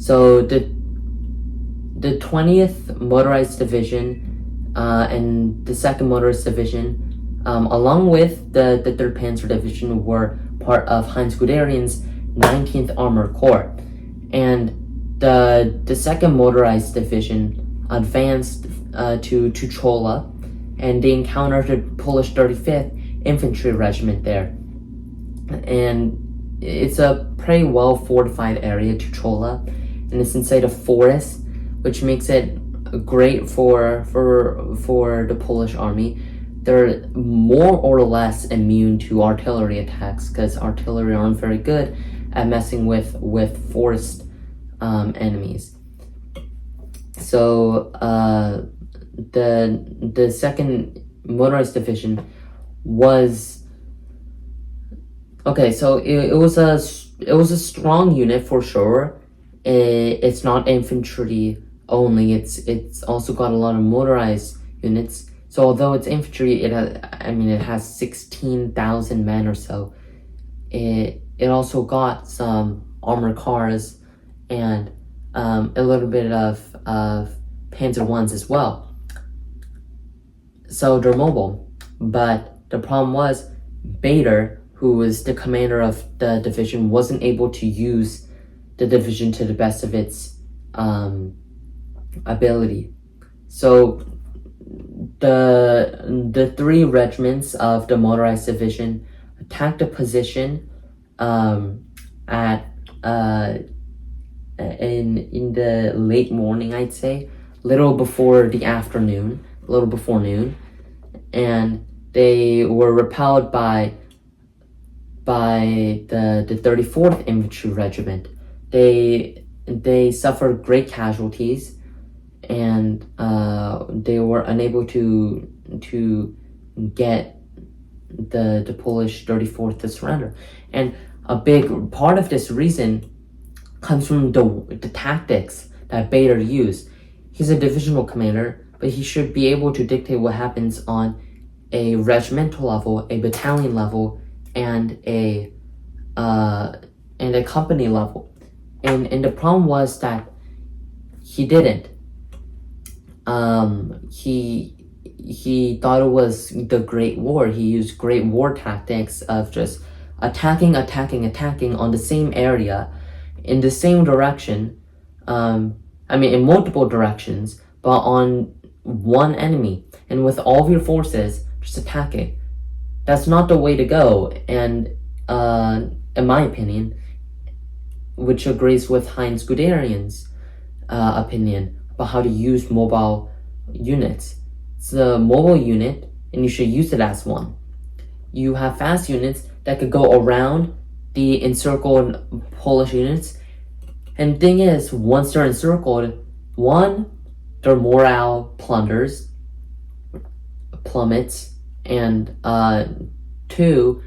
So the 20th Motorized Division and the 2nd Motorized Division, along with the 3rd Panzer Division, were part of Heinz Guderian's 19th Armored Corps. And the 2nd Motorized Division advanced to Tuchola, and they encountered the Polish 35th Infantry Regiment there. And it's a pretty well fortified area, Tuchola, and it's inside a forest, which makes it great for the Polish army. They're more or less immune to artillery attacks because artillery aren't very good at messing with forest enemies. So the 2nd Motorized Division was okay. So it was a strong unit for sure. It's not infantry only. It's also got a lot of motorized units. So although it's infantry, it has 16,000 men or so. It also got some armored cars and a little bit of Panzer I's as well. So they're mobile, but the problem was Bader, who was the commander of the division, wasn't able to use the division to the best of its ability. So the 3 regiments of the Motorized Division attacked a position in the late morning, I'd say, a little before noon, and they were repelled by the 34th Infantry Regiment. They suffered great casualties, and they were unable to get the Polish 34th to surrender. And a big part of this reason comes from the tactics that Bader used. He's a divisional commander, but he should be able to dictate what happens on a regimental level, a battalion level, and a company level. And the problem was that he didn't. He thought it was the Great War. He used Great War tactics of just attacking on the same area, in the same direction, in multiple directions, but on one enemy, and with all of your forces, just attacking. That's not the way to go, and in my opinion, which agrees with Heinz Guderian's opinion about how to use mobile units. It's a mobile unit, and you should use it as one. You have fast units that could go around the encircled Polish units, and the thing is, once they're encircled, 1, their morale plummets, and 2,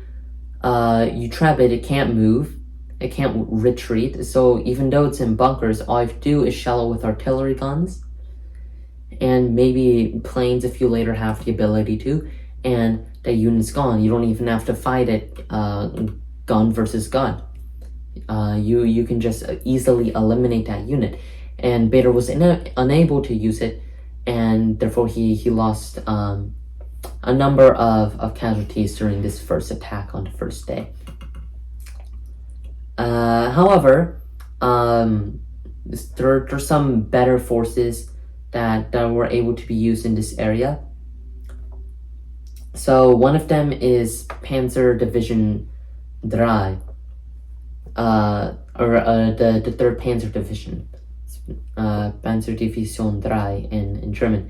you trap it, it can't move, it can't retreat. So even though it's in bunkers, all you have to do is shell it with artillery guns, and maybe planes if you later have the ability to, and the unit's gone. You don't even have to fight it gun versus gun. You can just easily eliminate that unit. And Bader was unable to use it, and therefore he lost a number of casualties during this first attack on the first day. However, there's some better forces that were able to be used in this area. So one of them is Panzer Division 3, the 3rd Panzer Division, Panzer Division 3 in German,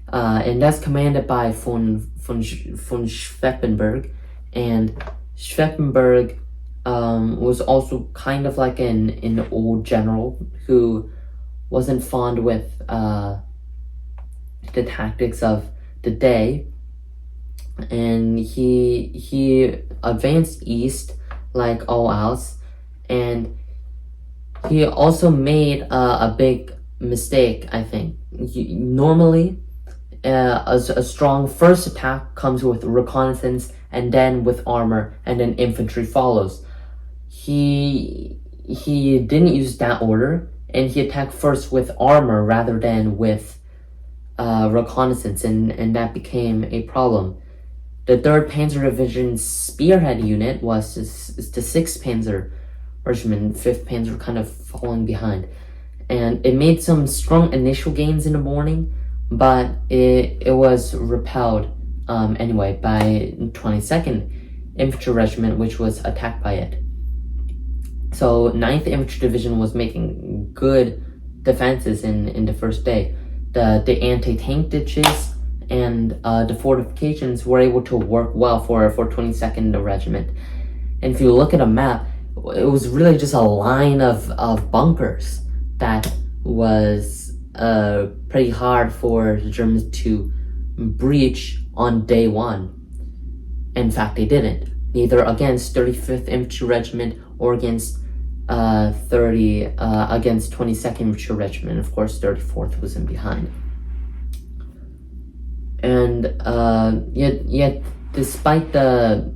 and that's commanded by von Schweppenberg. And Schweppenberg was also kind of like an old general who wasn't fond with the tactics of the day, and he advanced east like all else, and he also made a big mistake, I think. Normally, a strong first attack comes with reconnaissance, and then with armor, and then infantry follows. He didn't use that order, and he attacked first with armor rather than with reconnaissance, and that became a problem. The 3rd Panzer Division's spearhead unit was the 6th Panzer Regiment, 5th Panzer kind of falling behind. And it made some strong initial gains in the morning, but it was repelled anyway by 22nd Infantry Regiment, which was attacked by it. So 9th Infantry Division was making good defenses in the first day. The anti-tank ditches and the fortifications were able to work well for 22nd Regiment. And if you look at a map, it was really just a line of bunkers that was pretty hard for the Germans to breach on day one. In fact, they didn't, neither against 35th Infantry Regiment or against against 22nd Infantry Regiment. Of course, 34th was in behind. And yet, despite the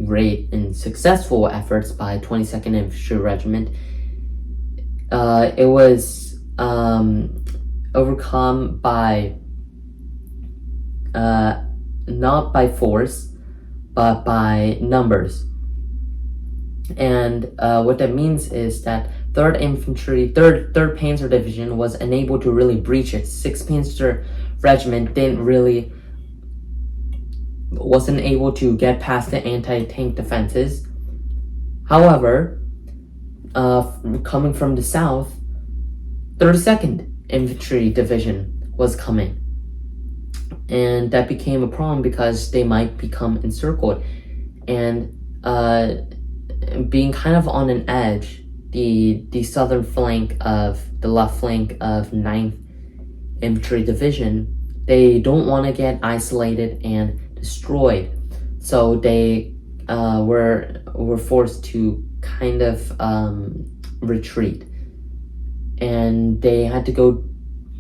great and successful efforts by 22nd Infantry Regiment, it was overcome by not by force, but by numbers. And what that means is that 3rd Panzer Division was unable to really breach it. 6th Panzer Regiment wasn't able to get past the anti-tank defenses. However, coming from the south, 32nd Infantry Division was coming. And that became a problem because they might become encircled. And being kind of on an edge, the southern flank of the left flank of 9th Infantry Division, they don't want to get isolated and destroyed, so they were forced to kind of retreat, and they had to go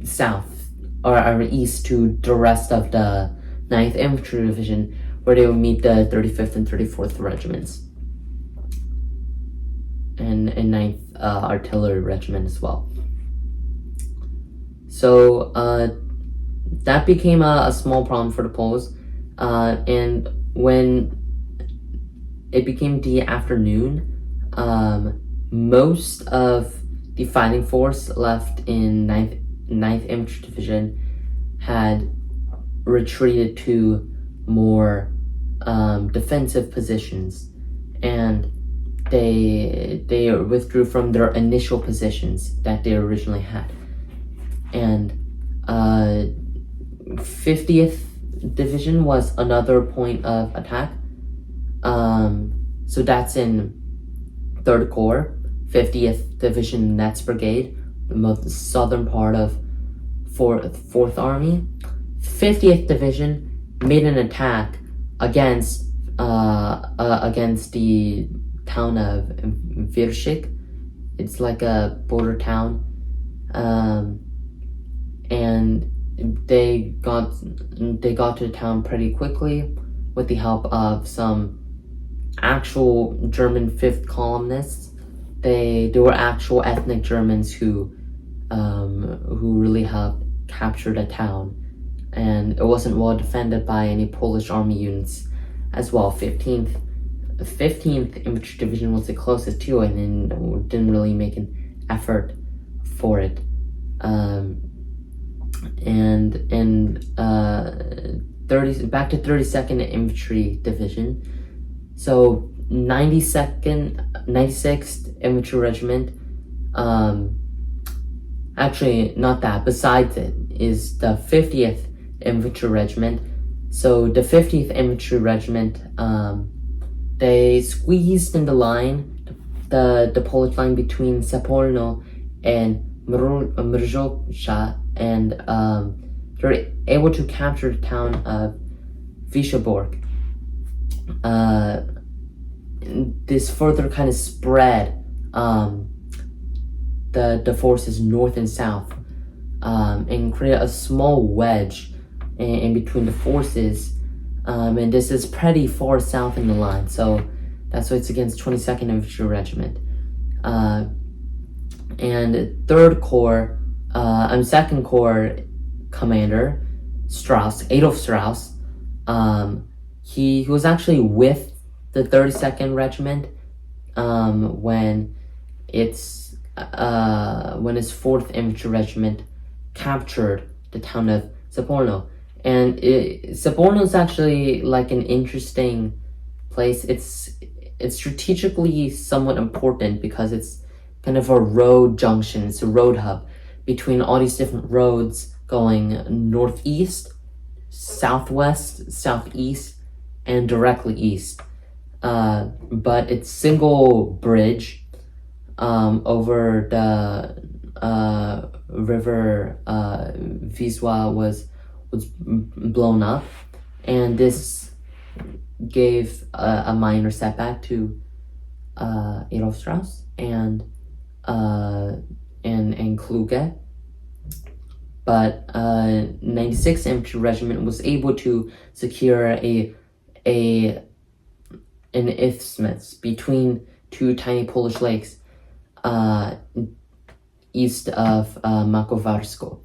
south or east to the rest of the 9th Infantry Division, where they would meet the 35th and 34th Regiments and 9th Artillery Regiment as well. So that became a small problem for the Poles, and when it became the afternoon, most of the fighting force left in 9th Infantry Division had retreated to more defensive positions, and they withdrew from their initial positions that they originally had. And 50th Division was another point of attack. So that's in 3rd Corps, 50th Division Nets Brigade, the most southern part of 4th Army. 50th Division made an attack against the town of Virshik. It's like a border town, and they got to the town pretty quickly with the help of some actual German 5th columnists. They were actual ethnic Germans who really helped capture the town, and it wasn't well defended by any Polish army units as well. 15th Infantry Division was the closest to it, and didn't really make an effort for it. Back to 32nd Infantry Division. So 96th Infantry Regiment, actually not that, besides it is the 50th Infantry Regiment. So the 50th Infantry Regiment, they squeezed in the line, the Polish line between Sapolno and Mrzocha, and they're able to capture the town of Wisborg. This further kind of spread the forces north and south, and create a small wedge in between the forces, and this is pretty far south in the line, so that's why it's against 22nd Infantry Regiment. And Second Corps commander Adolf Strauss, he was actually with the 32nd Regiment when his 4th Infantry Regiment captured the town of Saporno. And Saporno is actually like an interesting place. It's strategically somewhat important because it's kind of a road junction. It's a road hub between all these different roads going northeast, southwest, southeast, and directly east. But its single bridge over the river Wisła was blown up, and this gave a minor setback to Adolf Strauss and Kluge. But 96th Infantry Regiment was able to secure an isthmus between two tiny Polish lakes east of Makowarsko.